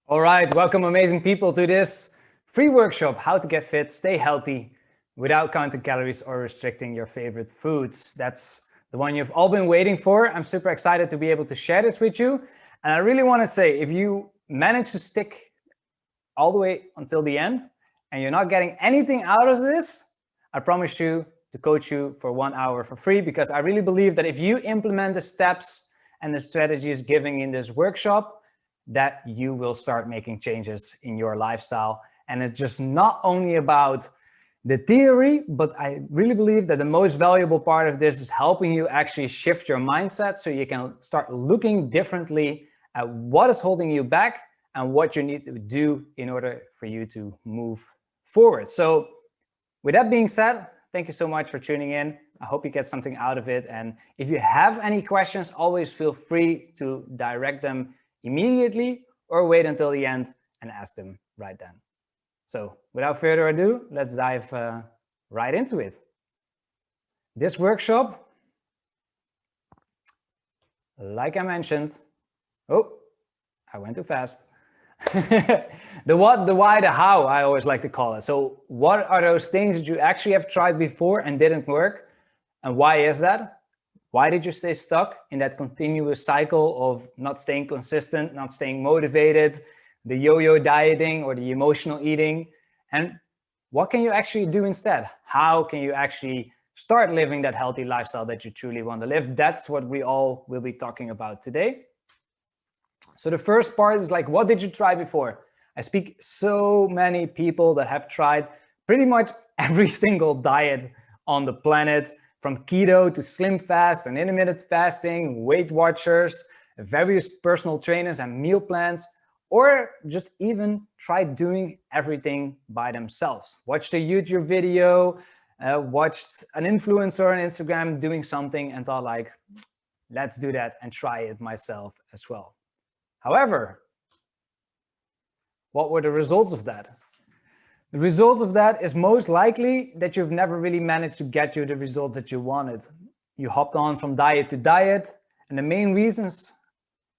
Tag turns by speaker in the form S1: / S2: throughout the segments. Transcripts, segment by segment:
S1: All right, welcome amazing people to this free workshop, how to get fit, stay healthy without counting calories or restricting your favorite foods. That's the one you've all been waiting for. I'm super excited to be able to share this with you. And I really want to say, if you manage to stick all the way until the end and you're not getting anything out of this, I promise you to coach you for 1 hour for free, because I really believe that if you implement the steps and the strategies given in this workshop, that you will start making changes in your lifestyle. And it's just not only about the theory, but I really believe that the most valuable part of this is helping you actually shift your mindset so you can start looking differently at what is holding you back and what you need to do in order for you to move forward. So with that being said, thank you so much for tuning in. I hope you get something out of it. And if you have any questions, always feel free to direct them immediately or wait until the end and ask them right then. So without further ado, let's dive right into it. This workshop, like I mentioned, I went too fast. The what, the why, the how, I always like to call it. So what are those things that you actually have tried before and didn't work? And why is that? Why did you stay stuck in that continuous cycle of not staying consistent, not staying motivated, the yo-yo dieting or the emotional eating? And what can you actually do instead? How can you actually start living that healthy lifestyle that you truly want to live? That's what we all will be talking about today. So the first part is like, what did you try before? I speak so many people that have tried pretty much every single diet on the planet, from keto to slim fast and intermittent fasting, Weight Watchers, various personal trainers and meal plans, or just even try doing everything by themselves. Watched a YouTube video, watched an influencer on Instagram doing something and thought like, let's do that and try it myself as well. However, what were the results of that? The result of that is most likely that you've never really managed to get you the results that you wanted. You hopped on from diet to diet, and the main reasons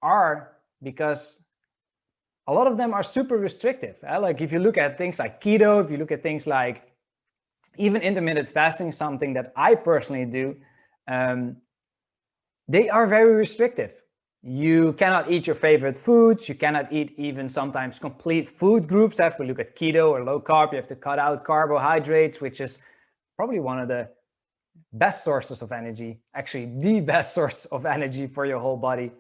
S1: are because a lot of them are super restrictive. Like if you look at things like keto, if you look at things like even intermittent fasting, something that I personally do, they are very restrictive. You cannot eat your favorite foods. You cannot eat even sometimes complete food groups. If we look at keto or low carb, you have to cut out carbohydrates, which is probably one of the best sources of energy, actually the best source of energy for your whole body.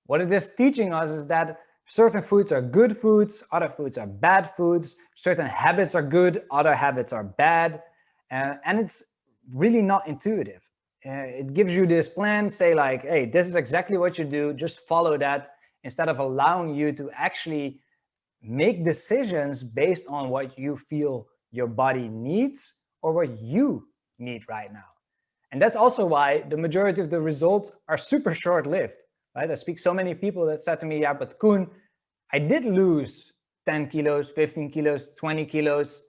S1: What it is teaching us is that certain foods are good foods, other foods are bad foods, certain habits are good, other habits are bad, and it's really not intuitive. It gives you this plan, say like, hey, this is exactly what you do, just follow that, instead of allowing you to actually make decisions based on what you feel your body needs or what you need right now. And that's also why the majority of the results are super short-lived, right? I speak so many people that said to me, yeah, but Koen, I did lose 10 kilos, 15 kilos, 20 kilos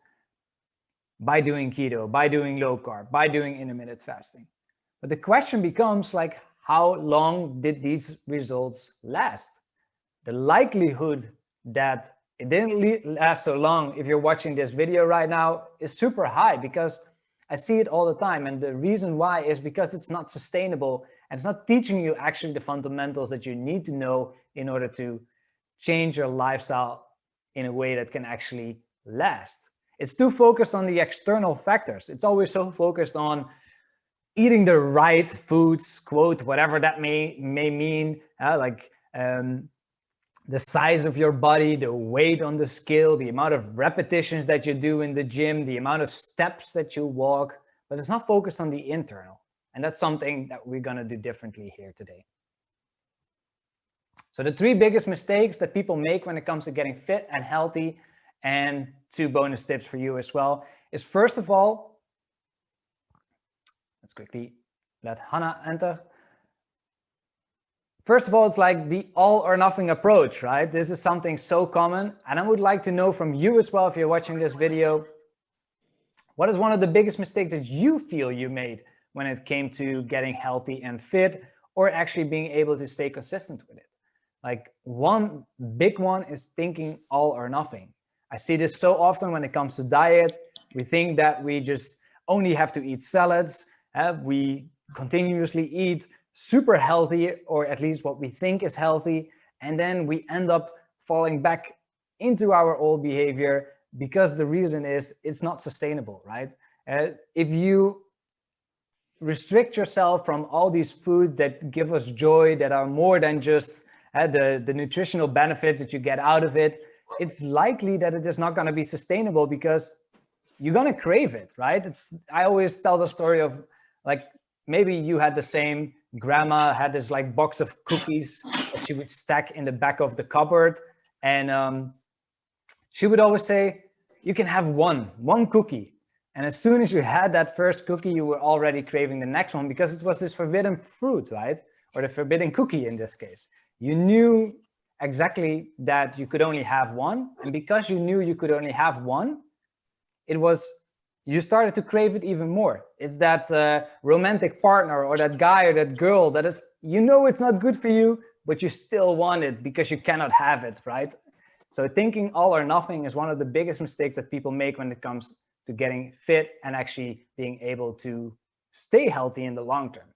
S1: by doing keto, by doing low carb, by doing intermittent fasting. But the question becomes like, how long did these results last? The likelihood that it didn't last so long, if you're watching this video right now, is super high, because I see it all the time. And the reason why is because it's not sustainable and it's not teaching you actually the fundamentals that you need to know in order to change your lifestyle in a way that can actually last. It's too focused on the external factors. It's always so focused on eating the right foods, quote, whatever that may mean, the size of your body, the weight on the scale, the amount of repetitions that you do in the gym, the amount of steps that you walk, but it's not focused on the internal. And that's something that we're gonna do differently here today. So the 3 biggest mistakes that people make when it comes to getting fit and healthy, and 2 bonus tips for you as well, is first of all, let's quickly let Hannah enter. First of all, it's like the all or nothing approach, right? This is something so common. And I would like to know from you as well, if you're watching this video, what is one of the biggest mistakes that you feel you made when it came to getting healthy and fit, or actually being able to stay consistent with it? Like one big one is thinking all or nothing. I see this so often when it comes to diet. We think that we just only have to eat salads. We continuously eat super healthy, or at least what we think is healthy. And then we end up falling back into our old behavior because the reason is it's not sustainable, right? If you restrict yourself from all these foods that give us joy, that are more than just the nutritional benefits that you get out of it, it's likely that it is not going to be sustainable because you're going to crave it, right? I always tell the story of, like, maybe you had the same. Grandma had this like box of cookies that she would stack in the back of the cupboard, and she would always say, you can have one cookie. And as soon as you had that first cookie, you were already craving the next one because it was this forbidden fruit, right? Or the forbidden cookie in this case. You knew exactly that you could only have one. And because you knew you could only have one, you started to crave it even more. It's that romantic partner or that guy or that girl that is, it's not good for you, but you still want it because you cannot have it, right? So thinking all or nothing is one of the biggest mistakes that people make when it comes to getting fit and actually being able to stay healthy in the long term,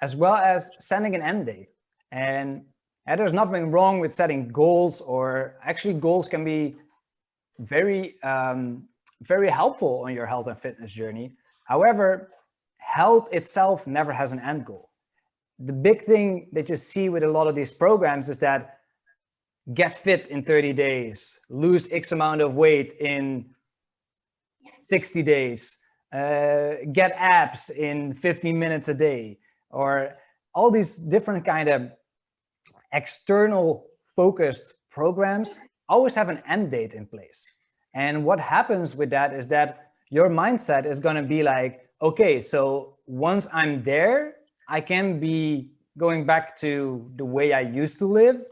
S1: as well as setting an end date. And there's nothing wrong with setting goals, or actually goals can be very, very helpful on your health and fitness journey. However, health itself never has an end goal. The big thing that you see with a lot of these programs is that get fit in 30 days, lose X amount of weight in 60 days, get abs in 15 minutes a day, or all these different kind of external focused programs always have an end date in place. And what happens with that is that your mindset is going to be like, okay, so once I'm there, I can be going back to the way I used to live.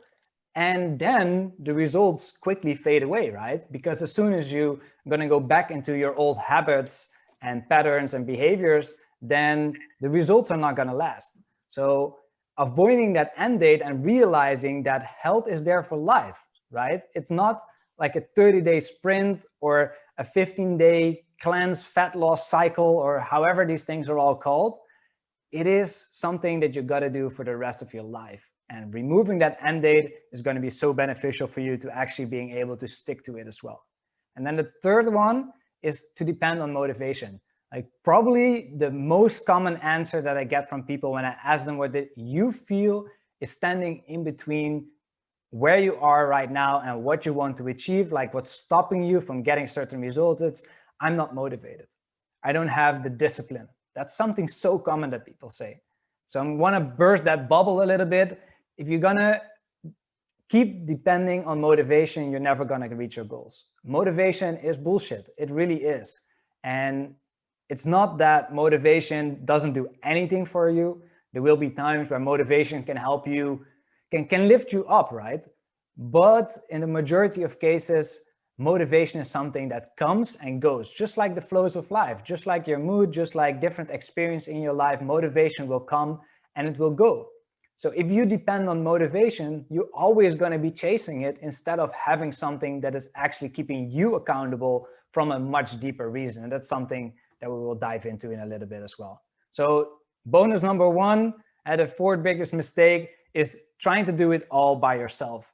S1: And then the results quickly fade away, right? Because as soon as you're going to go back into your old habits and patterns and behaviors, then the results are not going to last. So avoiding that end date and realizing that health is there for life, right? It's not like a 30-day sprint or a 15-day cleanse fat loss cycle, or however these things are all called. It is something that you got to do for the rest of your life. And removing that end date is going to be so beneficial for you to actually being able to stick to it as well. And then the third one is to depend on motivation. Like, probably the most common answer that I get from people when I ask them what you feel is standing in between where you are right now and what you want to achieve, like what's stopping you from getting certain results. It's, I'm not motivated. I don't have the discipline. That's something so common that people say. So I want to burst that bubble a little bit. If you're going to keep depending on motivation, you're never going to reach your goals. Motivation is bullshit. It really is. And it's not that motivation doesn't do anything for you. There will be times where motivation can help you, can lift you up, right? But in the majority of cases, motivation is something that comes and goes, just like the flows of life, just like your mood, just like different experience in your life. Motivation will come and it will go. So if you depend on motivation, you're always going to be chasing it instead of having something that is actually keeping you accountable from a much deeper reason. And that's something that we will dive into in a little bit as well. So bonus number one, the fourth biggest mistake is trying to do it all by yourself.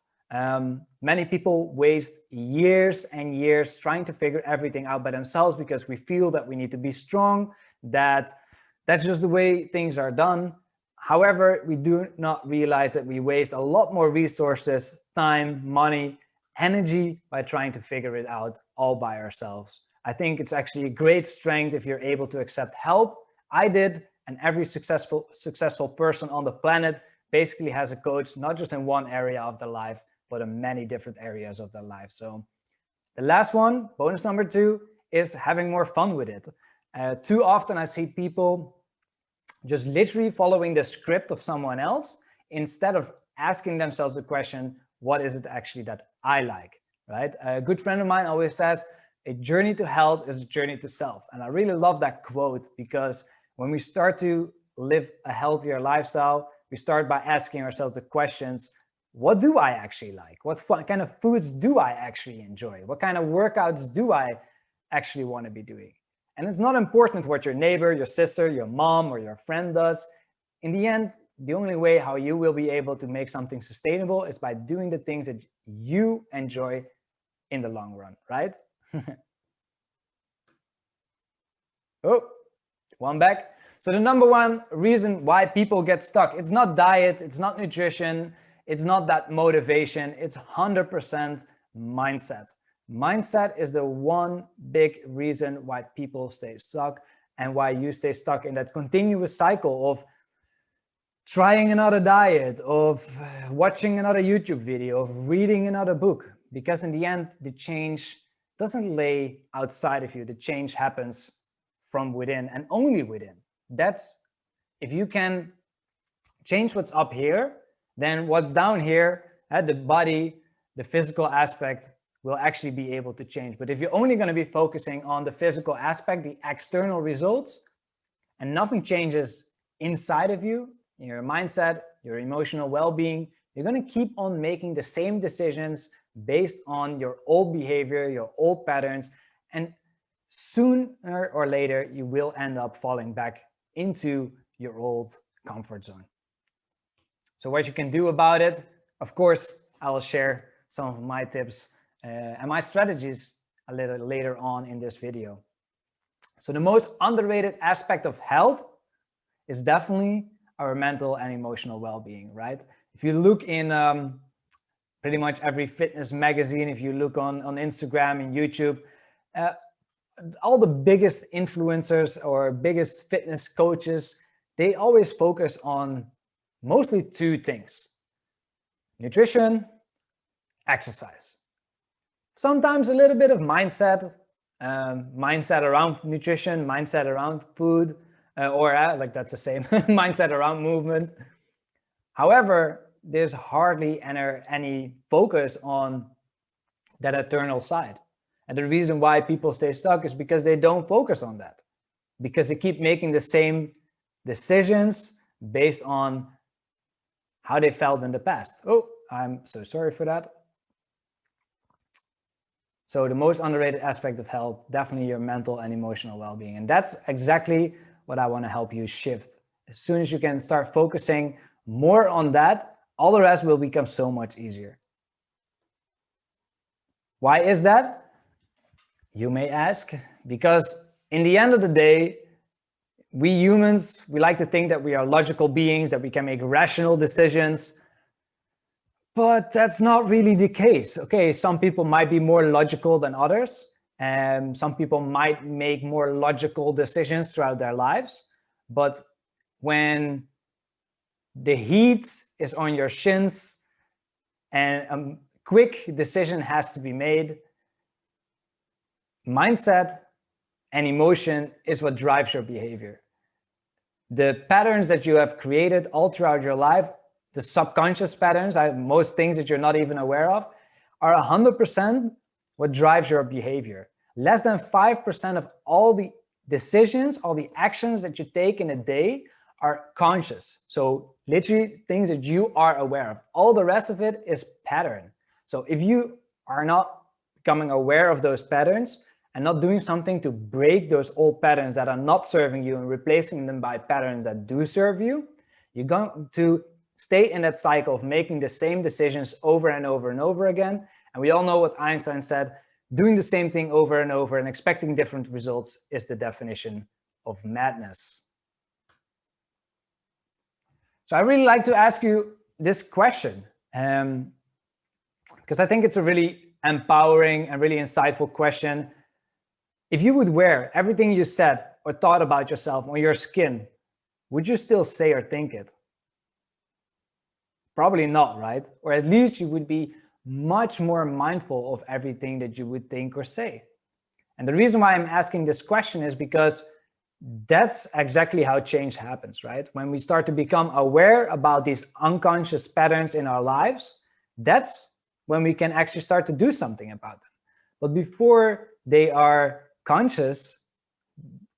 S1: Many people waste years and years trying to figure everything out by themselves because we feel that we need to be strong, that's just the way things are done. However, we do not realize that we waste a lot more resources, time, money, energy by trying to figure it out all by ourselves. I think it's actually a great strength if you're able to accept help. I did, and every successful person on the planet basically has a coach, not just in one area of their life, but in many different areas of their life. So the last one, bonus number two, is having more fun with it. Too often I see people just literally following the script of someone else instead of asking themselves the question, what is it actually that I like, right? A good friend of mine always says, a journey to health is a journey to self. And I really love that quote, because when we start to live a healthier lifestyle, we start by asking ourselves the questions, what do I actually like? What kind of foods do I actually enjoy? What kind of workouts do I actually want to be doing? And it's not important what your neighbor, your sister, your mom, or your friend does. In the end, the only way how you will be able to make something sustainable is by doing the things that you enjoy in the long run, right? Oh, one back. So the number one reason why people get stuck, it's not diet, it's not nutrition, it's not that motivation, it's 100% mindset. Mindset is the one big reason why people stay stuck and why you stay stuck in that continuous cycle of trying another diet, of watching another YouTube video, of reading another book. Because in the end, the change doesn't lay outside of you. The change happens from within and only within. That's, if you can change what's up here, then what's down here, the body, the physical aspect will actually be able to change. But if you're only going to be focusing on the physical aspect, the external results, and nothing changes inside of you, your mindset, your emotional well-being, you're going to keep on making the same decisions based on your old behavior, your old patterns, and sooner or later, you will end up falling back into your old comfort zone. So what you can do about it, of course, I will share some of my tips and my strategies a little later on in this video. So the most underrated aspect of health is definitely our mental and emotional well-being, right? If you look in pretty much every fitness magazine, if you look on Instagram and YouTube, all the biggest influencers or biggest fitness coaches, they always focus on mostly two things: nutrition, exercise. Sometimes a little bit of mindset, mindset around nutrition, mindset around food, or like that's the same, mindset around movement. However, there's hardly any focus on that eternal side. And the reason why people stay stuck is because they don't focus on that, because they keep making the same decisions based on how they felt in the past. Oh, I'm so sorry for that. So the most underrated aspect of health, definitely your mental and emotional well-being. And that's exactly what I want to help you shift. As soon as you can start focusing more on that, all the rest will become so much easier. Why is that? You may ask, because in the end of the day, we humans, we like to think that we are logical beings, that we can make rational decisions, but that's not really the case. Okay, some people might be more logical than others, and some people might make more logical decisions throughout their lives. But when the heat is on your shins and a quick decision has to be made, mindset and emotion is what drives your behavior. The patterns that you have created all throughout your life, the subconscious patterns, most things that you're not even aware of, are 100% what drives your behavior. Less than 5% of all the decisions, all the actions that you take in a day are conscious. So literally things that you are aware of. All the rest of it is pattern. So if you are not becoming aware of those patterns and not doing something to break those old patterns that are not serving you and replacing them by patterns that do serve you, you're going to stay in that cycle of making the same decisions over and over and over again. And we all know what Einstein said: doing the same thing over and over and expecting different results is the definition of madness. So I really like to ask you this question, because I think it's a really empowering and really insightful question. If you would wear everything you said or thought about yourself on your skin, would you still say or think it? Probably not, right? Or at least you would be much more mindful of everything that you would think or say. And the reason why I'm asking this question is because that's exactly how change happens, right? When we start to become aware about these unconscious patterns in our lives, that's when we can actually start to do something about them. But before they are conscious,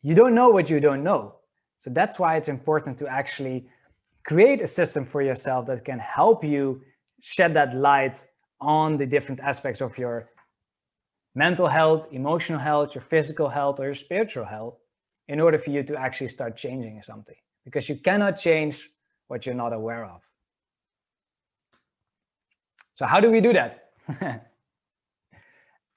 S1: you don't know what you don't know. So that's why it's important to actually create a system for yourself that can help you shed that light on the different aspects of your mental health, emotional health, your physical health, or your spiritual health in order for you to actually start changing something, because you cannot change what you're not aware of. So how do we do that?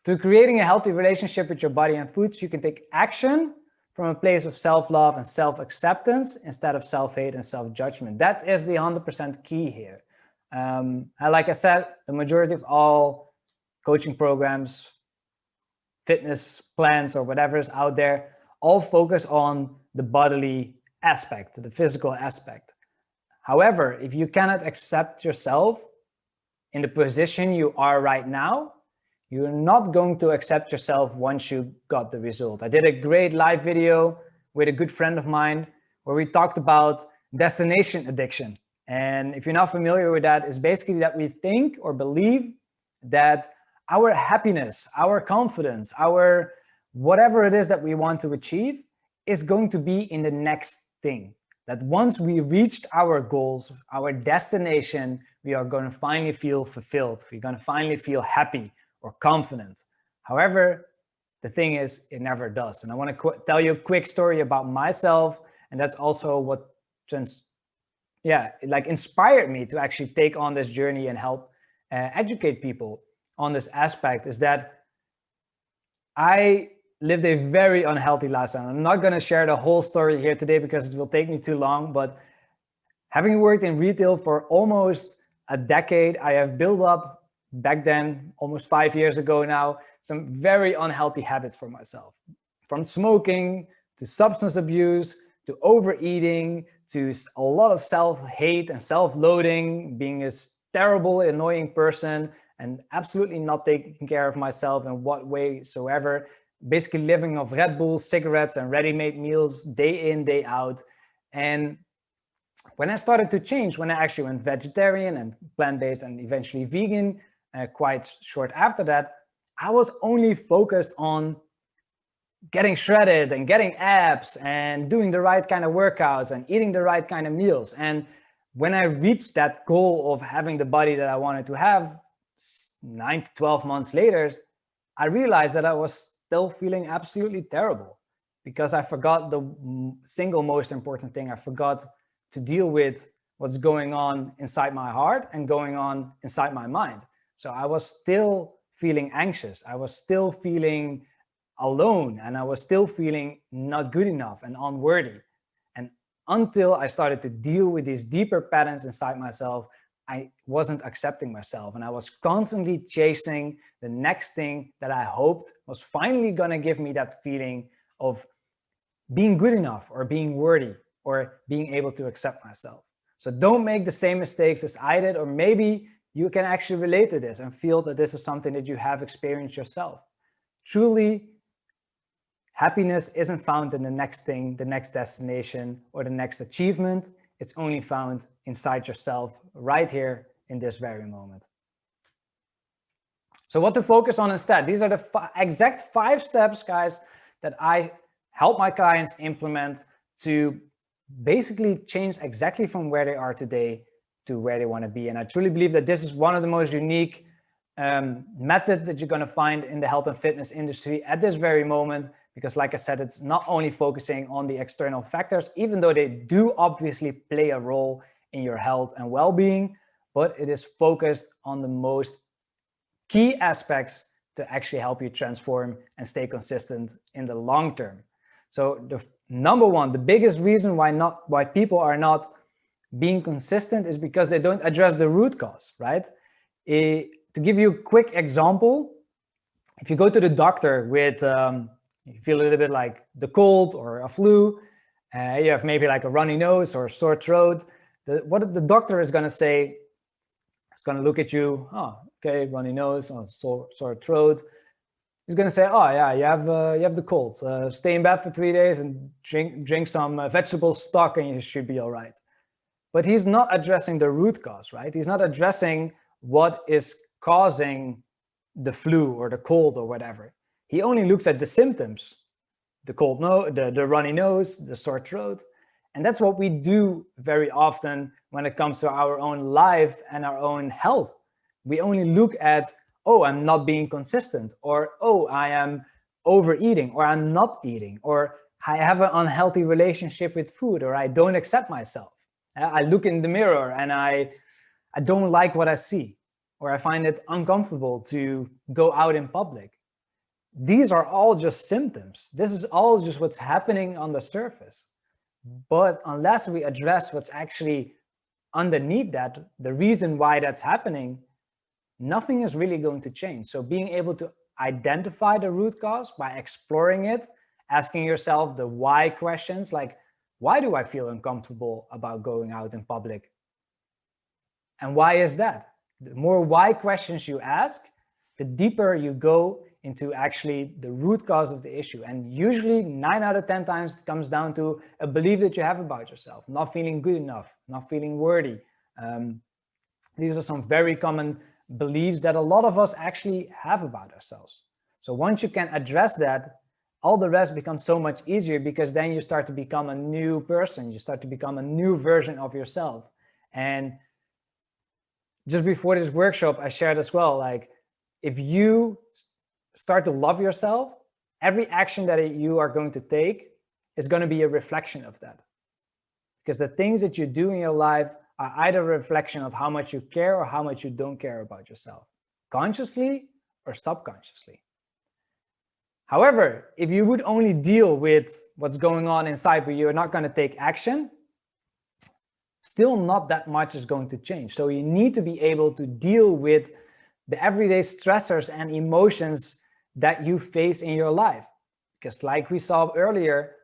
S1: To creating a healthy relationship with your body and foods, you can take action from a place of self-love and self-acceptance instead of self-hate and self-judgment. That is the 100% key here. And like I said, the majority of all coaching programs, fitness plans, or whatever is out there, all focus on the bodily aspect, the physical aspect. However, if you cannot accept yourself in the position you are right now, you're not going to accept yourself once you got the result. I did a great live video with a good friend of mine where we talked about destination addiction. And if you're not familiar with that, it's basically that we think or believe that our happiness, our confidence, our whatever it is that we want to achieve is going to be in the next thing. That once we reached our goals, our destination, we are going to finally feel fulfilled. We're going to finally feel happy or confident. However, the thing is, it never does. And I want to tell you a quick story about myself. And that's also what inspired me to actually take on this journey and help educate people on this aspect, is that I lived a very unhealthy lifestyle. I'm not going to share the whole story here today because it will take me too long, but having worked in retail for almost a decade, I have built up back then, almost 5 years ago now, some very unhealthy habits for myself. From smoking to substance abuse to overeating to a lot of self-hate and self-loathing, being a terrible, annoying person and absolutely not taking care of myself in what way soever. Basically living off Red Bull, cigarettes, and ready-made meals day in, day out. And when I started to change, when I actually went vegetarian and plant-based and eventually vegan, quite short after that, I was only focused on getting shredded and getting abs and doing the right kind of workouts and eating the right kind of meals. And when I reached that goal of having the body that I wanted to have 9 to 12 months later, I realized that I was still feeling absolutely terrible because I forgot the single most important thing. I forgot to deal with what's going on inside my heart and going on inside my mind. So I was still feeling anxious. I was still feeling alone, and I was still feeling not good enough and unworthy. And until I started to deal with these deeper patterns inside myself, I wasn't accepting myself. And I was constantly chasing the next thing that I hoped was finally going to give me that feeling of being good enough or being worthy or being able to accept myself. So don't make the same mistakes as I did, or maybe you can actually relate to this and feel that this is something that you have experienced yourself. Truly, happiness isn't found in the next thing, the next destination, or the next achievement. It's only found inside yourself right here in this very moment. So what to focus on instead? These are the exact 5 steps, guys, that I help my clients implement to basically change exactly from where they are today to where they want to be. And I truly believe that this is one of the most unique methods that you're going to find in the health and fitness industry at this very moment, because like I said, it's not only focusing on the external factors, even though they do obviously play a role in your health and well-being, but it is focused on the most key aspects to actually help you transform and stay consistent in the long term. So the number one, the biggest reason why people are not being consistent is because they don't address the root cause, right? To give you a quick example, if you go to the doctor with, you feel a little bit like the cold or a flu, you have maybe like a runny nose or a sore throat, what the doctor is going to say, is going to look at you, oh, okay, runny nose or sore throat. He's going to say, oh yeah, you have the cold. Stay in bed for 3 days and drink some vegetable stock and you should be all right. But he's not addressing the root cause, right? He's not addressing what is causing the flu or the cold or whatever. He only looks at the symptoms, the cold nose, the runny nose, the sore throat. And that's what we do very often when it comes to our own life and our own health. We only look at, oh, I'm not being consistent, or oh, I am overeating, or I'm not eating, or I have an unhealthy relationship with food, or I don't accept myself. I look in the mirror and I don't like what I see, or I find it uncomfortable to go out in public. These are all just symptoms. This is all just what's happening on the surface. But unless we address what's actually underneath that, the reason why that's happening, nothing is really going to change. So being able to identify the root cause by exploring it, asking yourself the why questions, like, why do I feel uncomfortable about going out in public? And why is that? The more why questions you ask, the deeper you go into actually the root cause of the issue. And usually 9 out of 10 times it comes down to a belief that you have about yourself, not feeling good enough, not feeling worthy. These are some very common beliefs that a lot of us actually have about ourselves. So once you can address that, all the rest becomes so much easier, because then you start to become a new person. You start to become a new version of yourself. And just before this workshop, I shared as well, like, if you start to love yourself, every action that you are going to take is going to be a reflection of that. Because the things that you do in your life are either a reflection of how much you care or how much you don't care about yourself, consciously or subconsciously. However, if you would only deal with what's going on inside, but you're not going to take action, still not that much is going to change. So you need to be able to deal with the everyday stressors and emotions that you face in your life. Because like we saw earlier,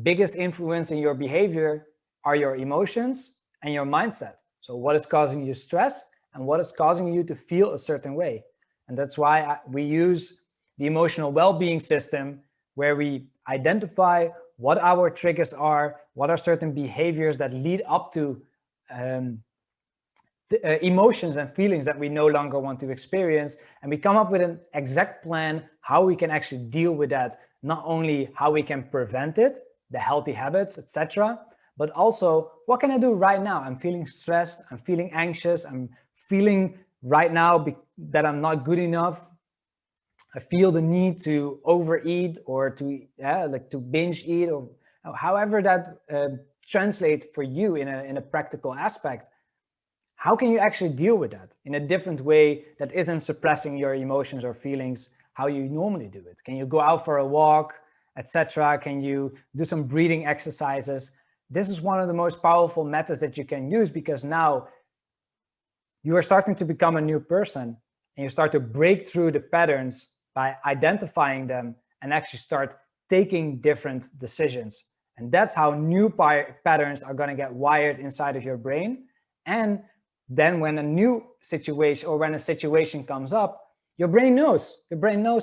S1: biggest influence in your behavior are your emotions and your mindset. So what is causing you stress and what is causing you to feel a certain way? And that's why we use the emotional well-being system, where we identify what our triggers are, what are certain behaviors that lead up to emotions and feelings that we no longer want to experience. And we come up with an exact plan how we can actually deal with that, not only how we can prevent it, the healthy habits, etc., but also what can I do right now? I'm feeling stressed, I'm feeling anxious, I'm feeling right now that I'm not good enough. I feel the need to overeat or to binge eat, or however that translates for you in a practical aspect. How can you actually deal with that in a different way that isn't suppressing your emotions or feelings how you normally do it? Can you go out for a walk, etc.? Can you do some breathing exercises? This is one of the most powerful methods that you can use, because now you are starting to become a new person and you start to break through the patterns by identifying them and actually start taking different decisions. And that's how new patterns are going to get wired inside of your brain. And then when a new situation, or when a situation comes up, your brain knows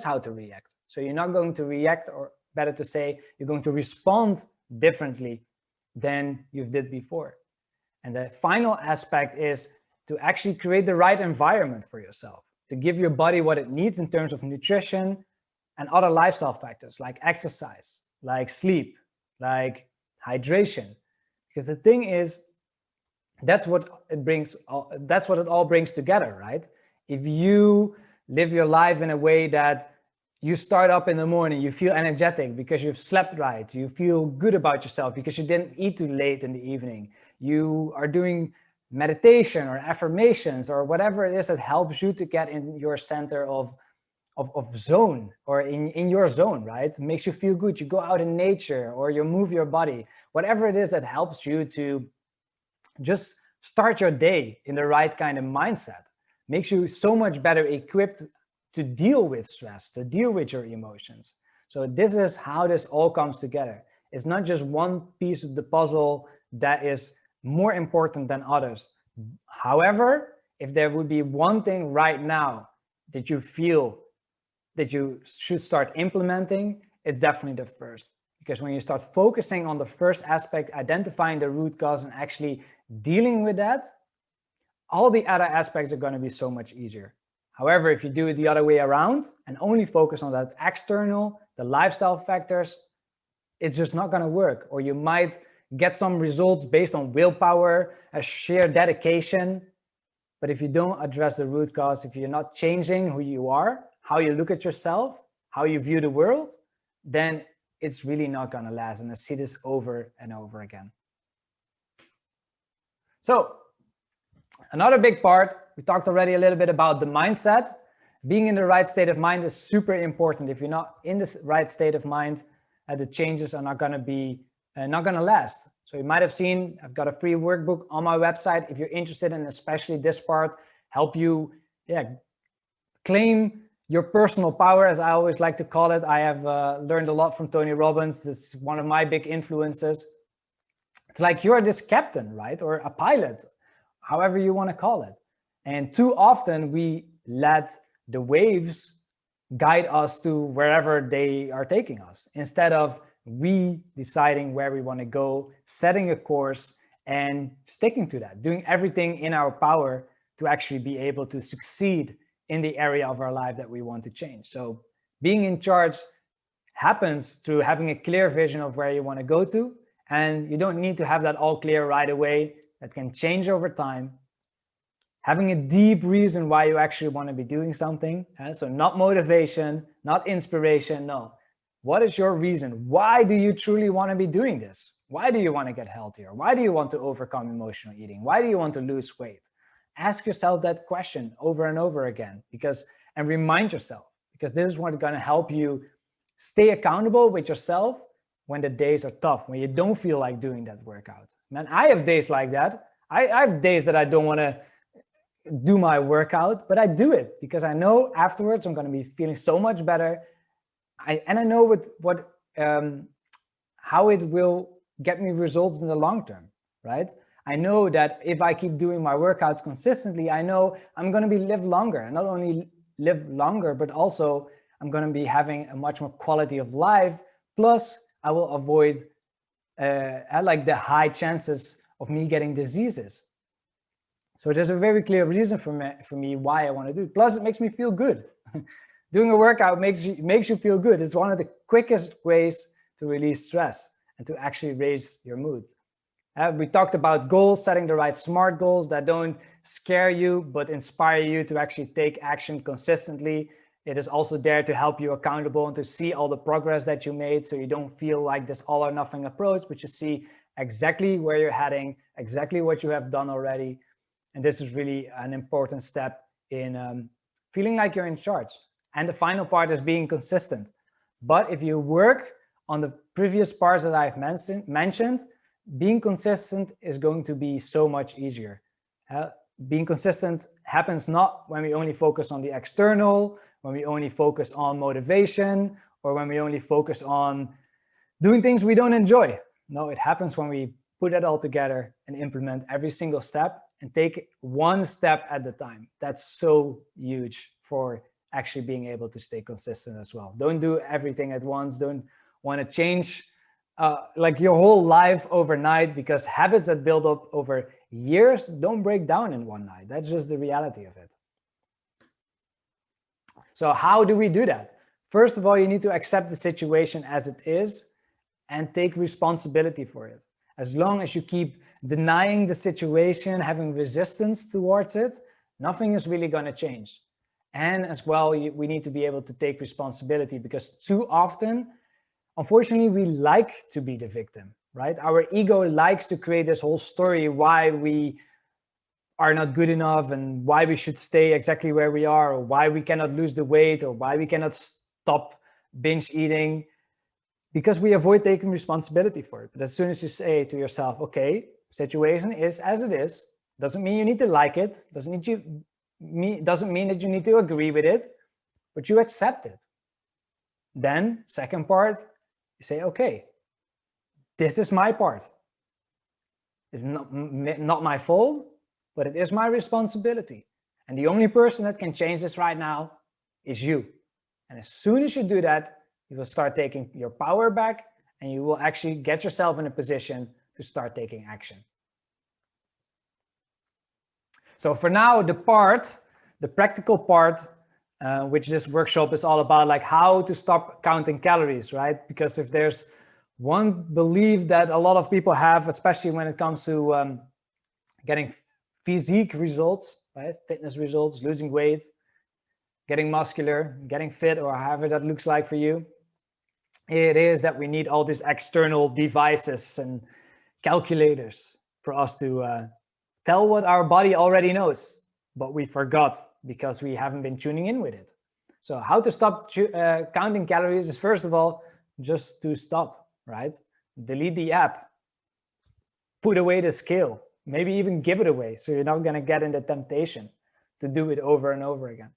S1: how to react. So you're not going to react, or better to say, you're going to respond differently than you did before. And the final aspect is to actually create the right environment for yourself, to give your body what it needs in terms of nutrition and other lifestyle factors like exercise, like sleep, like hydration. Because the thing is, that's what it all brings together, right? If you live your life in a way that you start up in the morning, you feel energetic because you've slept right, you feel good about yourself because you didn't eat too late in the evening, you are doing meditation or affirmations or whatever it is that helps you to get in your center of zone, or in your zone, right? It makes you feel good. You go out in nature or you move your body, whatever it is that helps you to just start your day in the right kind of mindset, makes you so much better equipped to deal with stress, to deal with your emotions. So this is how this all comes together. It's not just one piece of the puzzle that is more important than others. However, if there would be one thing right now that you feel that you should start implementing, it's definitely the first. Because when you start focusing on the first aspect, identifying the root cause and actually dealing with that, all the other aspects are going to be so much easier. However, if you do it the other way around and only focus on that external, the lifestyle factors, it's just not going to work. Or you might get some results based on willpower, a sheer dedication, But if you don't address the root cause, if you're not changing who you are, how you look at yourself, how you view the world, then it's really not going to last. And I see this over and over again. So another big part, we talked already a little bit about the mindset. Being in the right state of mind is super important. If you're not in the right state of mind, the changes are not going to be not going to last. So you might have seen, I've got a free workbook on my website. If you're interested in especially this part, help you claim your personal power, as I always like to call it. I have learned a lot from Tony Robbins. This is one of my big influences. It's like you're this captain, right? Or a pilot, however you want to call it. And too often we let the waves guide us to wherever they are taking us, instead of we deciding where we want to go, setting a course and sticking to that, doing everything in our power to actually be able to succeed in the area of our life that we want to change. So being in charge happens through having a clear vision of where you want to go to. And you don't need to have that all clear right away. That can change over time. Having a deep reason why you actually want to be doing something. So not motivation, not inspiration, no. What is your reason? Why do you truly want to be doing this? Why do you want to get healthier? Why do you want to overcome emotional eating? Why do you want to lose weight? Ask yourself that question over and over again, and remind yourself, because this is what's going to help you stay accountable with yourself when the days are tough, when you don't feel like doing that workout. Man, I have days like that. I have days that I don't want to do my workout, but I do it because I know afterwards I'm going to be feeling so much better. And I know how it will get me results in the long term, right? I know that if I keep doing my workouts consistently, I know I'm going to live longer. And not only live longer, but also I'm going to be having a much more quality of life. Plus, I will avoid like the high chances of me getting diseases. So there's a very clear reason for me why I want to do it. Plus, it makes me feel good. Doing a workout makes you feel good. It's one of the quickest ways to release stress and to actually raise your mood. We talked about goals, setting the right SMART goals that don't scare you, but inspire you to actually take action consistently. It is also there to help you accountable and to see all the progress that you made, so you don't feel like this all or nothing approach, but you see exactly where you're heading, exactly what you have done already. And this is really an important step in feeling like you're in charge. And the final part is being consistent. But if you work on the previous parts that I've mentioned, being consistent is going to be so much easier. Being consistent happens not when we only focus on the external, when we only focus on motivation, or when we only focus on doing things we don't enjoy. No, it happens when we put it all together and implement every single step and take one step at a time. That's so huge for actually being able to stay consistent as well. Don't do everything at once. Don't want to change like your whole life overnight, because habits that build up over years don't break down in one night. That's just the reality of it. So how do we do that? First of all, you need to accept the situation as it is and take responsibility for it. As long as you keep denying the situation, having resistance towards it, nothing is really going to change. And as well, we need to be able to take responsibility, because too often, unfortunately, we like to be the victim, right? Our ego likes to create this whole story why we are not good enough and why we should stay exactly where we are, or why we cannot lose the weight, or why we cannot stop binge eating, because we avoid taking responsibility for it. But as soon as you say to yourself, okay, situation is as it is, doesn't mean you need to like it, doesn't mean that you need to agree with it, but you accept it. Then, second part, you say, okay, this is my part. It's not my fault, but it is my responsibility. And the only person that can change this right now is you. And as soon as you do that, you will start taking your power back, and you will actually get yourself in a position to start taking action. So for now, the practical part, which this workshop is all about, like how to stop counting calories, right? Because if there's one belief that a lot of people have, especially when it comes to getting physique results, right? Fitness results, losing weight, getting muscular, getting fit, or however that looks like for you. It is that we need all these external devices and calculators for us to tell what our body already knows, but we forgot because we haven't been tuning in with it. So how to stop counting calories is, first of all, just to stop, right? Delete the app, put away the scale, maybe even give it away so you're not going to get in the temptation to do it over and over again.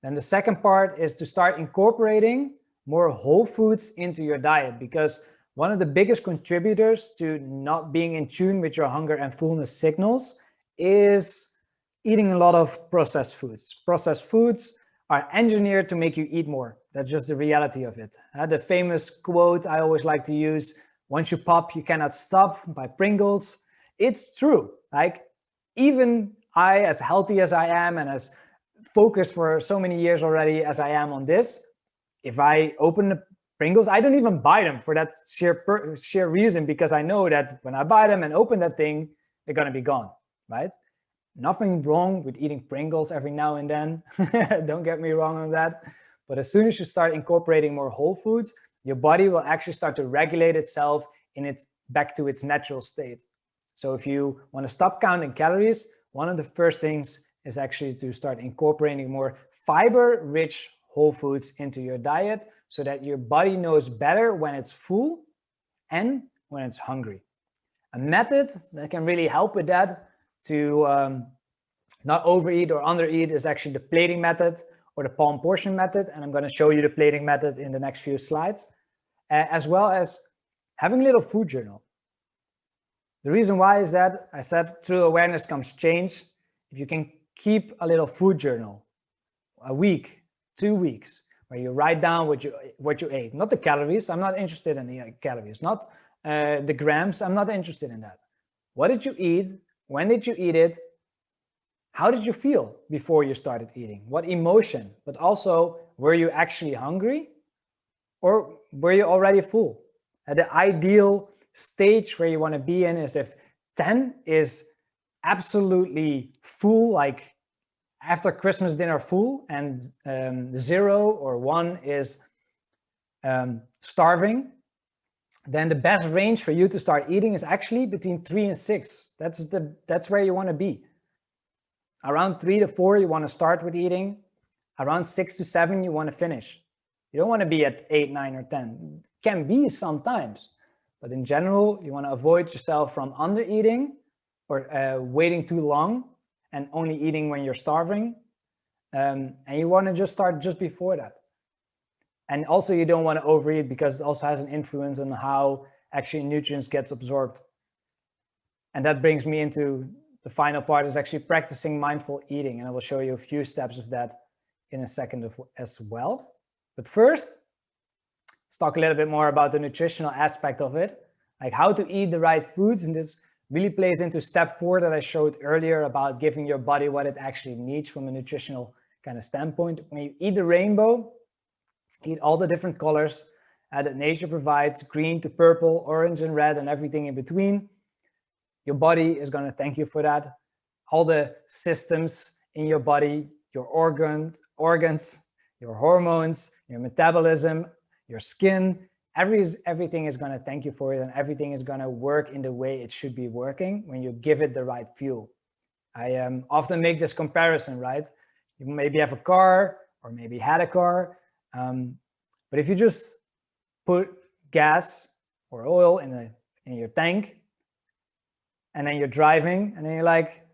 S1: Then the second part is to start incorporating more whole foods into your diet, because one of the biggest contributors to not being in tune with your hunger and fullness signals is eating a lot of processed foods. Processed foods are engineered to make you eat more. That's just the reality of it. The famous quote I always like to use, "Once you pop, you cannot stop," by Pringles. It's true. Like, even I, as healthy as I am and as focused for so many years already as I am on this, if I open the Pringles, I don't even buy them for that sheer reason, because I know that when I buy them and open that thing, they're going to be gone, right? Nothing wrong with eating Pringles every now and then. Don't get me wrong on that. But as soon as you start incorporating more whole foods, your body will actually start to regulate itself back to its natural state. So if you want to stop counting calories, one of the first things is actually to start incorporating more fiber-rich whole foods into your diet, so that your body knows better when it's full and when it's hungry. A method that can really help with that, to not overeat or undereat, is actually the plating method or the palm portion method. And I'm going to show you the plating method in the next few slides, as well as having a little food journal. The reason why is that I said through awareness comes change. If you can keep a little food journal, a week, 2 weeks, where you write down what you ate, not the calories. I'm not interested in the calories, not the grams. I'm not interested in that. What did you eat? When did you eat it? How did you feel before you started eating? What emotion? But also, were you actually hungry, or were you already full? The ideal stage where you want to be in is if 10 is absolutely full, like after Christmas dinner full, and 0 or 1 is starving, then the best range for you to start eating is actually between 3 and 6. That's where you want to be. Around 3 to 4, you want to start with eating. Around 6 to 7, you want to finish. You don't want to be at 8, 9, or 10. It can be sometimes, but in general, you want to avoid yourself from under eating or waiting too long and only eating when you're starving. And you want to just start just before that. And also, you don't want to overeat, because it also has an influence on how actually nutrients gets absorbed. And that brings me into the final part, is actually practicing mindful eating. And I will show you a few steps of that in a second as well. But first, let's talk a little bit more about the nutritional aspect of it, like how to eat the right foods. And this really plays into step 4 that I showed earlier about giving your body what it actually needs from a nutritional kind of standpoint. When you eat the rainbow, eat all the different colors that nature provides, green to purple, orange and red, and everything in between. Your body is going to thank you for that. All the systems in your body, your organs, your hormones, your metabolism, your skin, everything is going to thank you for it, and everything is going to work in the way it should be working when you give it the right fuel. I often make this comparison, right? You maybe have a car, or maybe had a car, but if you just put gas or oil in your tank, and then you're driving, and then you're like,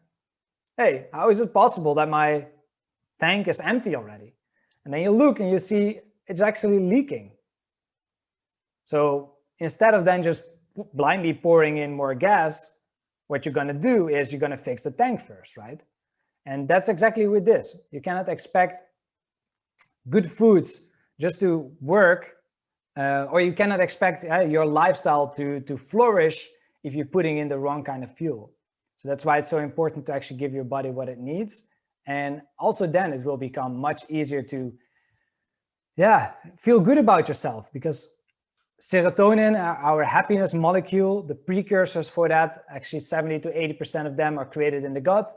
S1: hey, how is it possible that my tank is empty already? And then you look and you see it's actually leaking. So instead of then just blindly pouring in more gas, what you're going to do is you're going to fix the tank first, right? And that's exactly with this. You cannot expect good foods just to work, or you cannot expect your lifestyle to flourish if you're putting in the wrong kind of fuel. So that's why it's so important to actually give your body what it needs. And also then it will become much easier to feel good about yourself, because serotonin, our happiness molecule, the precursors for that, actually 70 to 80% of them are created in the gut.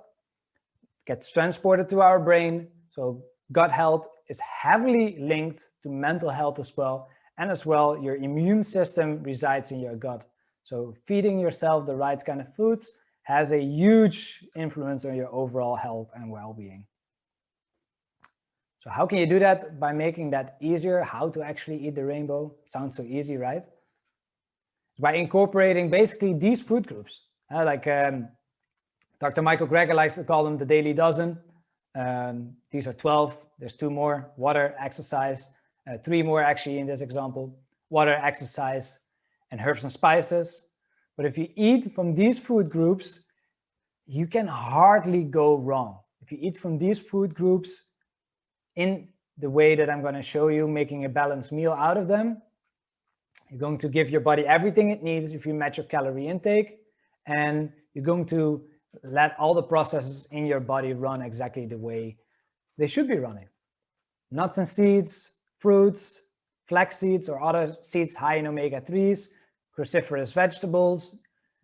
S1: gets transported to our brain. So gut health is heavily linked to mental health as well. And as well, your immune system resides in your gut. So feeding yourself the right kind of foods has a huge influence on your overall health and well-being. So how can you do that? By making that easier, how to actually eat the rainbow. Sounds so easy, right? By incorporating basically these food groups. Dr. Michael Greger likes to call them the daily dozen. These are 12, there's 2 more, water, exercise, 3 more actually in this example, water, exercise, and herbs and spices. But if you eat from these food groups, you can hardly go wrong. If you eat from these food groups in the way that I'm going to show you, making a balanced meal out of them, you're going to give your body everything it needs if you match your calorie intake, and you're going to let all the processes in your body run exactly the way they should be running. Nuts and seeds, fruits, flax seeds or other seeds high in omega-3s, cruciferous vegetables,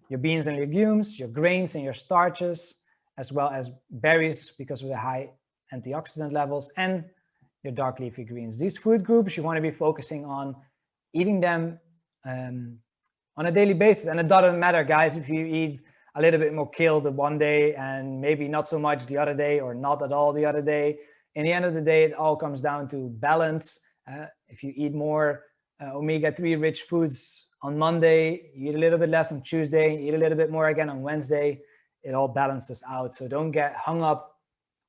S1: your beans and legumes, your grains and your starches, as well as berries because of the high antioxidant levels, and your dark leafy greens. These food groups, you want to be focusing on eating them on a daily basis. And it doesn't matter, guys, if you eat a little bit more kale the one day and maybe not so much the other day, or not at all the other day. In the end of the day, it all comes down to balance. If you eat more omega-3 rich foods on Monday, you eat a little bit less on Tuesday, you eat a little bit more again on Wednesday, it all balances out. So don't get hung up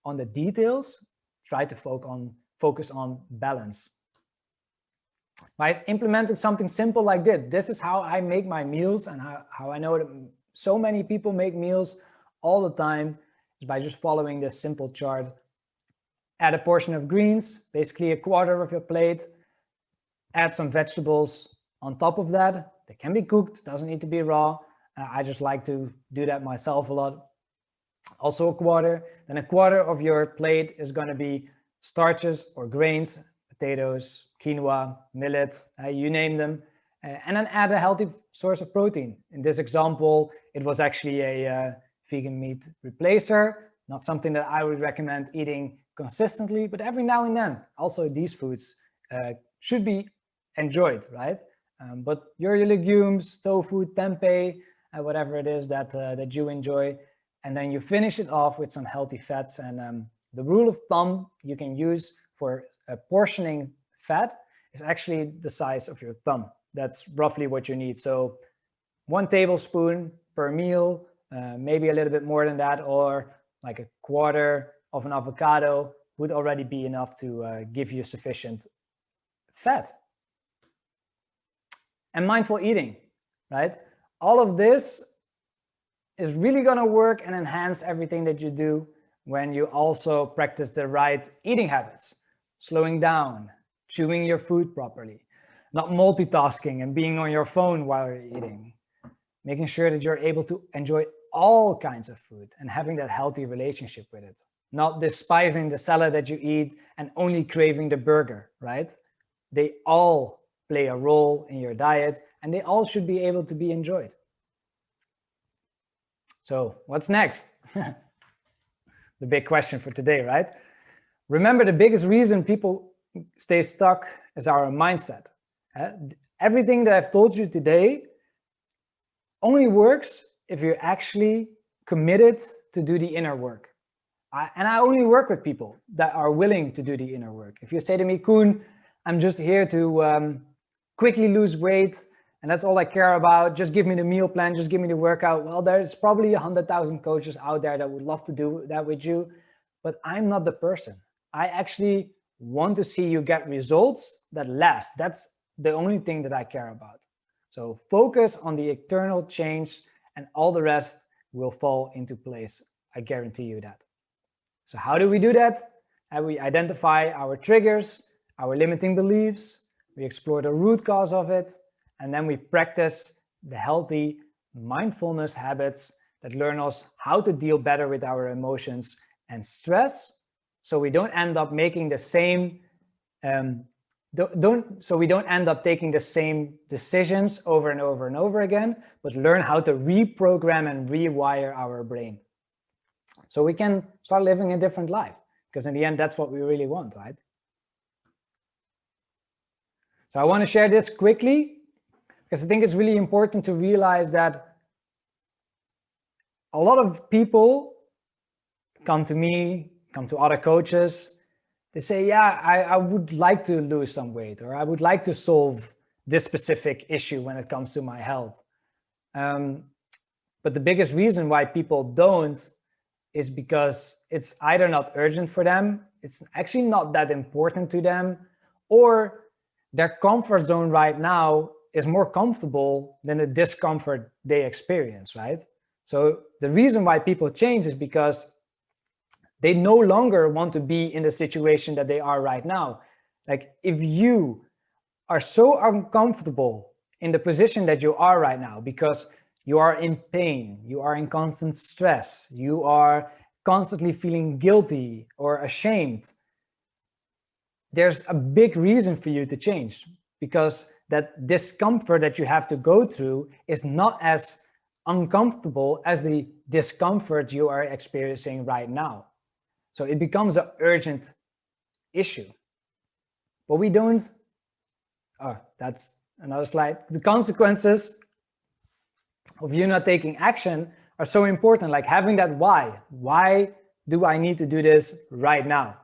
S1: on the details. Try to focus on balance. By implementing something simple like this is how I make my meals, and how I know that so many people make meals all the time, is by just following this simple chart. Add a portion of greens, basically a quarter of your plate. Add some vegetables on top of that. They can be cooked, doesn't need to be raw. I just like to do that myself a lot. Also a quarter. Then a quarter of your plate is going to be starches or grains, potatoes, quinoa, millet, you name them. And then add a healthy source of protein. In this example, it was actually a vegan meat replacer, not something that I would recommend eating consistently, but every now and then. Also, these foods should be enjoyed, right? But your legumes, tofu, tempeh, whatever it is that you enjoy, and then you finish it off with some healthy fats. And the rule of thumb you can use for portioning fat is actually the size of your thumb. That's roughly what you need. So 1 tablespoon per meal, maybe a little bit more than that, or like a quarter of an avocado would already be enough to give you sufficient fat. And mindful eating, right? All of this is really going to work and enhance everything that you do when you also practice the right eating habits. Slowing down, chewing your food properly, not multitasking and being on your phone while you're eating, making sure that you're able to enjoy all kinds of food and having that healthy relationship with it, not despising the salad that you eat and only craving the burger, right? They all play a role in your diet and they all should be able to be enjoyed. So what's next? The big question for today, right? Remember, the biggest reason people stay stuck is our mindset. Everything that I've told you today only works if you're actually committed to do the inner work. And I only work with people that are willing to do the inner work. If you say to me, Koen, I'm just here to quickly lose weight, and that's all I care about, just give me the meal plan, just give me the workout. Well, there's probably 100,000 coaches out there that would love to do that with you, but I'm not the person. I actually want to see you get results that last. That's the only thing that I care about. So focus on the external change and all the rest will fall into place. I guarantee you that. So how do we do that? We identify our triggers, our limiting beliefs, we explore the root cause of it, and then we practice the healthy mindfulness habits that learn us how to deal better with our emotions and stress, so we don't end up making the same so we don't end up taking the same decisions over and over and over again, but learn how to reprogram and rewire our brain. so we can start living a different life, because in the end, that's what we really want, right? So I want to share this quickly because I think it's really important to realize that a lot of people come to me, come to other coaches, they say, yeah, I would like to lose some weight, or I would like to solve this specific issue when it comes to my health. But the biggest reason why people don't is because it's either not urgent for them, it's actually not that important to them, or their comfort zone right now is more comfortable than the discomfort they experience, right? So the reason why people change is because they no longer want to be in the situation that they are right now. Like if you are so uncomfortable in the position that you are right now because you are in pain, you are in constant stress, you are constantly feeling guilty or ashamed, there's a big reason for you to change, because that discomfort that you have to go through is not as uncomfortable as the discomfort you are experiencing right now. So it becomes an urgent issue. But we don't, oh, that's another slide. The consequences of you not taking action are so important, like having that why. Why do I need to do this right now?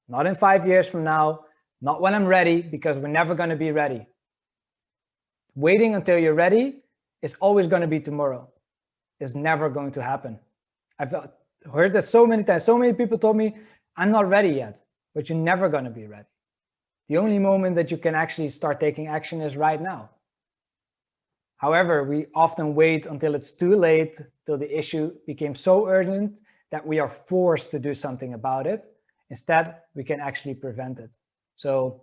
S1: Not in 5 years from now, not when I'm ready, because we're never going to be ready. Waiting until you're ready is always going to be tomorrow. It's never going to happen. I've heard that so many times. So many people told me, I'm not ready yet, but you're never going to be ready. The only moment that you can actually start taking action is right now. However, we often wait until it's too late, till the issue became so urgent that we are forced to do something about it. Instead, we can actually prevent it. So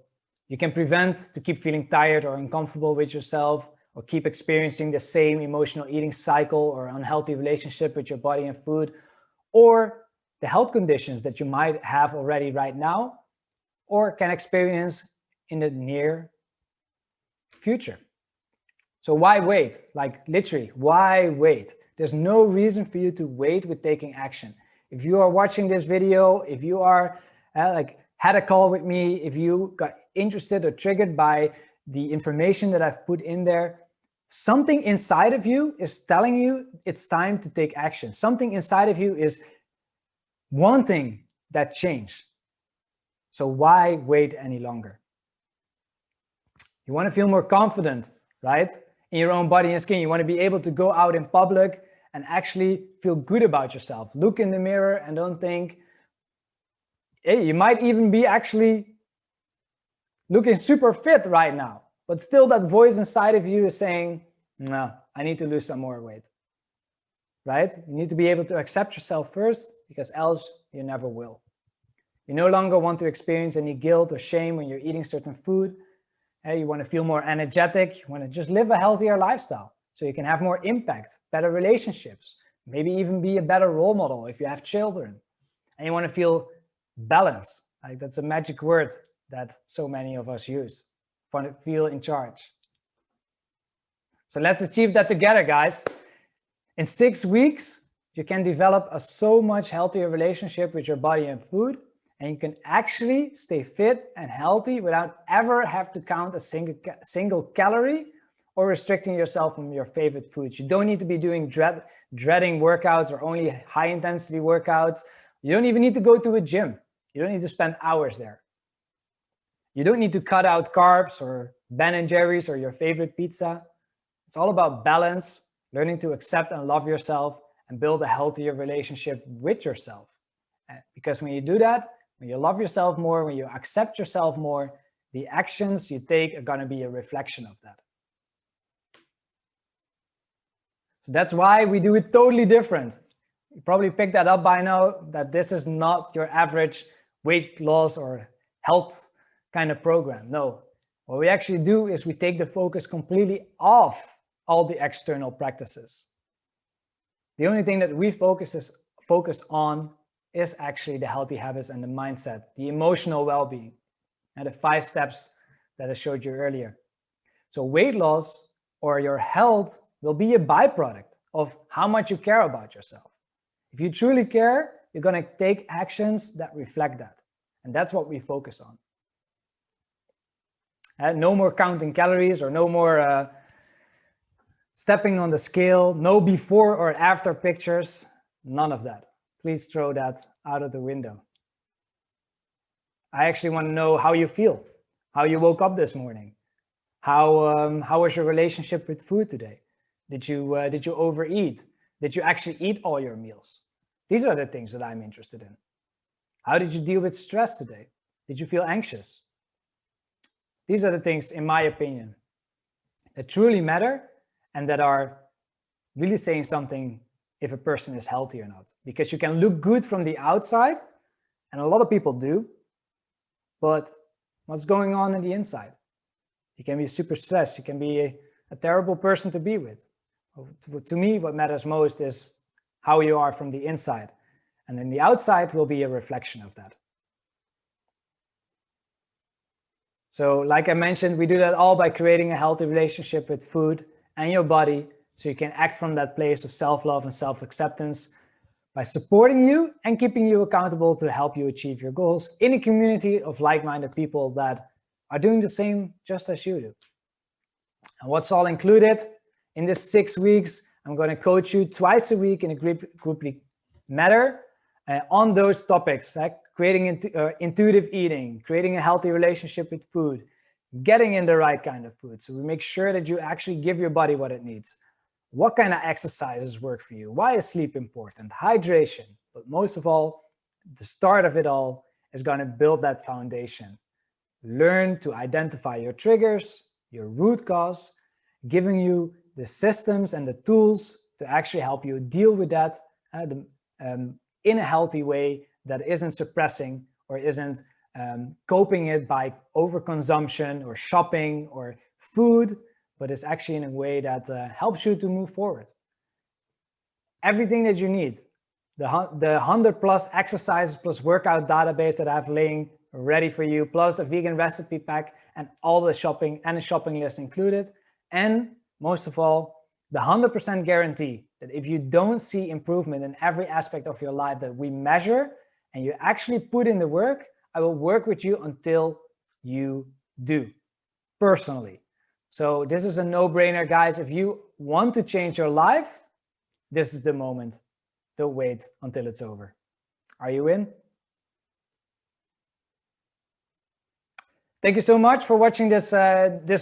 S1: you can prevent to keep feeling tired or uncomfortable with yourself, or keep experiencing the same emotional eating cycle or unhealthy relationship with your body and food, or the health conditions that you might have already right now, or can experience in the near future. So why wait? Like literally, why wait? There's no reason for you to wait with taking action. If you are watching this video, if you are had a call with me, if you got interested or triggered by the information that I've put in there, something inside of you is telling you it's time to take action. Something inside of you is wanting that change. So why wait any longer? You want to feel more confident, right? In your own body and skin. You want to be able to go out in public and actually feel good about yourself. Look in the mirror and don't think, hey, you might even be actually looking super fit right now, but still that voice inside of you is saying, no, I need to lose some more weight, right? You need to be able to accept yourself first, because else you never will. You no longer want to experience any guilt or shame when you're eating certain food. Hey, you want to feel more energetic. You want to just live a healthier lifestyle so you can have more impact, better relationships, maybe even be a better role model if you have children. And you want to feel balance. Like that's a magic word that so many of us use. Want to feel in charge. So let's achieve that together, guys. In 6 weeks, you can develop a so much healthier relationship with your body and food. And you can actually stay fit and healthy without ever have to count a single calorie or restricting yourself from your favorite foods. You don't need to be doing dreading workouts or only high intensity workouts. You don't even need to go to a gym. You don't need to spend hours there. You don't need to cut out carbs or Ben & Jerry's or your favorite pizza. It's all about balance, learning to accept and love yourself, and build a healthier relationship with yourself. Because when you do that, when you love yourself more, when you accept yourself more, the actions you take are going to be a reflection of that. So that's why we do it totally different. You probably picked that up by now, that this is not your average weight loss or health kind of program. No, what we actually do is we take the focus completely off all the external practices. The only thing that we focus on is actually the healthy habits and the mindset, the emotional well-being, and the 5 steps that I showed you earlier. So weight loss or your health will be a byproduct of how much you care about yourself. If you truly care, you're going to take actions that reflect that. And that's what we focus on. No more counting calories or no more stepping on the scale, no before or after pictures, none of that. Please throw that out of the window. I actually want to know how you feel, how you woke up this morning. How was your relationship with food today? Did you overeat? Did you actually eat all your meals? These are the things that I'm interested in. How did you deal with stress today? Did you feel anxious? These are the things, in my opinion, that truly matter and that are really saying something if a person is healthy or not. Because you can look good from the outside, and a lot of people do, but what's going on in the inside? You can be super stressed. You can be a terrible person to be with. To me, what matters most is how you are from the inside. And then the outside will be a reflection of that. So like I mentioned, we do that all by creating a healthy relationship with food and your body, so you can act from that place of self-love and self-acceptance by supporting you and keeping you accountable to help you achieve your goals in a community of like-minded people that are doing the same just as you do. And what's all included? In this 6 weeks, I'm going to coach you twice a week in a grouply manner on those topics, like creating intuitive eating, creating a healthy relationship with food, getting in the right kind of food. So we make sure that you actually give your body what it needs. What kind of exercises work for you? Why is sleep important? Hydration. But most of all, the start of it all is going to build that foundation. Learn to identify your triggers, your root cause, giving you the systems and the tools to actually help you deal with that in a healthy way that isn't suppressing or isn't coping it by overconsumption or shopping or food, but is actually in a way that helps you to move forward. Everything that you need, the 100+ exercises plus workout database that I have laying ready for you, plus a vegan recipe pack and all the shopping and a shopping list included. And most of all, the 100% guarantee that if you don't see improvement in every aspect of your life that we measure and you actually put in the work, I will work with you until you do, personally. So this is a no-brainer, guys. If you want to change your life, this is the moment. Don't wait until it's over. Are you in? Thank you so much for watching this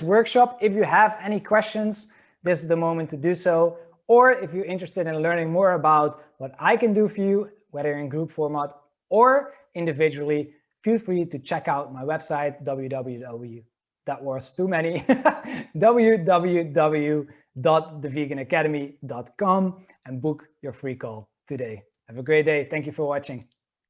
S1: workshop. If you have any questions, this is the moment to do so. Or if you're interested in learning more about what I can do for you, whether in group format or individually, feel free to check out my website, www.theveganacademy.com, and book your free call today. Have a great day. Thank you for watching.